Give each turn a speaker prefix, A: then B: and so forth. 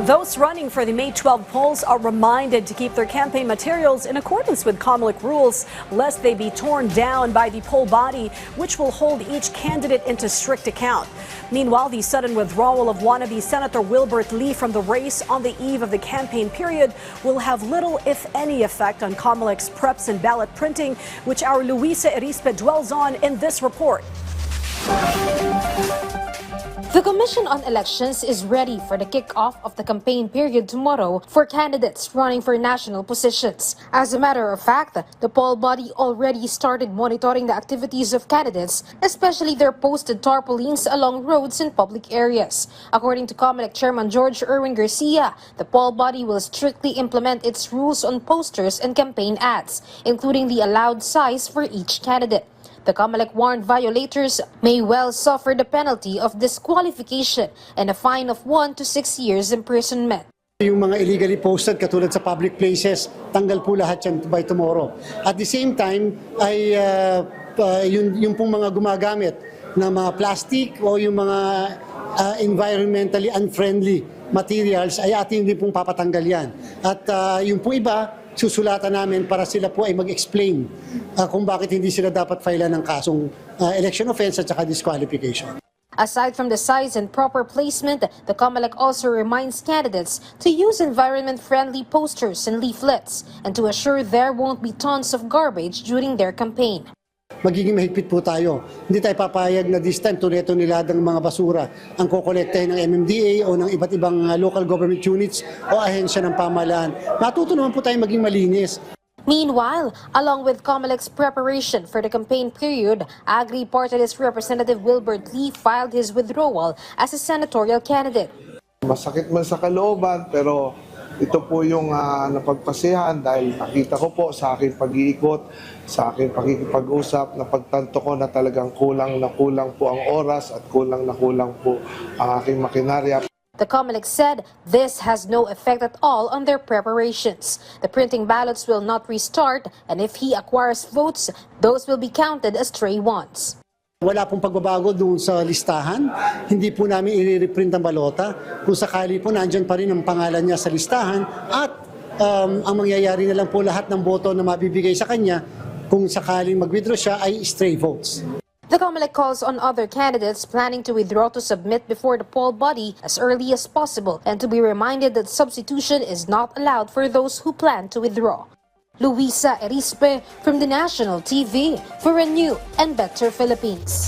A: Those running for the May 12 polls are reminded to keep their campaign materials in accordance with COMELEC rules, lest they be torn down by the poll body, which will hold each candidate into strict account. Meanwhile, the sudden withdrawal of wannabe Senator Wilbert Lee from the race on the eve of the campaign period will have little, if any, effect on COMELEC's preps and ballot printing, which our Luisa Erispe dwells on in this report.
B: The Commission on Elections is ready for the kick-off of the campaign period tomorrow for candidates running for national positions. As a matter of fact, the poll body already started monitoring the activities of candidates, especially their posted tarpaulins along roads and public areas. According to COMELEC Chairman George Erwin Garcia, the poll body will strictly implement its rules on posters and campaign ads, including the allowed size for each candidate. The COMELEC warned violators may well suffer the penalty of disqualification and a fine of 1 to 6 years imprisonment.
C: Yung mga illegally posted katulad sa public places, tanggal po lahat yan by tomorrow. At the same time, ay yung pong mga gumagamit ng mga plastic o yung mga environmentally unfriendly materials ay ating din pong papatanggal yan. At yung pong iba, susulatan namin para sila po ay mag-explain kung bakit hindi sila dapat filean ng kasong election offense at saka disqualification.
B: Aside from the size and proper placement, the COMELEC also reminds candidates to use environment-friendly posters and leaflets and to assure there won't be tons of garbage during their campaign.
C: Magiging mahigpit po tayo. Hindi tayo papayag na this time tuneto-niladang mga basura ang kokolektahin ng MMDA o ng iba't ibang local government units o ahensya ng pamahalaan. Matuto naman po tayo maging malinis.
B: Meanwhile, along with COMELEC's preparation for the campaign period, Agri Party List Representative Wilbert Lee filed his withdrawal as a senatorial candidate.
D: Masakit man sa kalooban pero ito po yung napagpasehan dahil nakita ko po sa aking pag-iikot, sa aking pakikipag-usap, napagtanto ko na talagang kulang po ang oras at kulang po ang aking makinarya.
B: The COMELEC said this has no effect at all on their preparations. The printing ballots will not restart, and if he acquires votes, those will be counted as stray ones.
C: Wala pong pagbabago doon sa listahan. Hindi po namin i-reprint ang balota. Kung sakali po, nandyan pa rin ang pangalan niya sa listahan at ang mangyayari na lang po lahat ng boto na mabibigay sa kanya kung sakaling mag-withdraw siya ay stray votes.
B: The COMELEC calls on other candidates planning to withdraw to submit before the poll body as early as possible and to be reminded that substitution is not allowed for those who plan to withdraw. Luisa Erispe from the National TV for a new and better Philippines.